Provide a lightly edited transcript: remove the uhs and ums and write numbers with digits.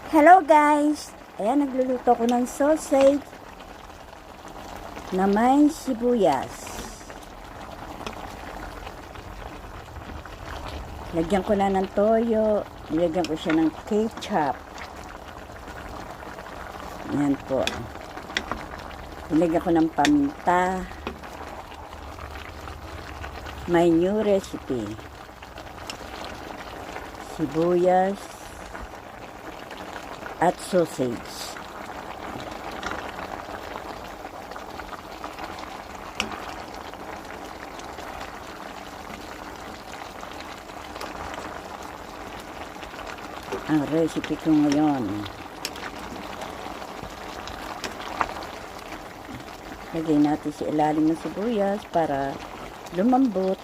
Hello guys! Ayan, nagluluto ko ng sausage na may sibuyas. Lagyan ko na ng toyo. Nilagyan ko siya ng ketchup. Ayan po. Nilagyan ko ng paminta. My new recipe. Sibuyas at sausage. Ang recipe ko ngayon. Lagay natin sa ilalim ng sibuyas para lumambot.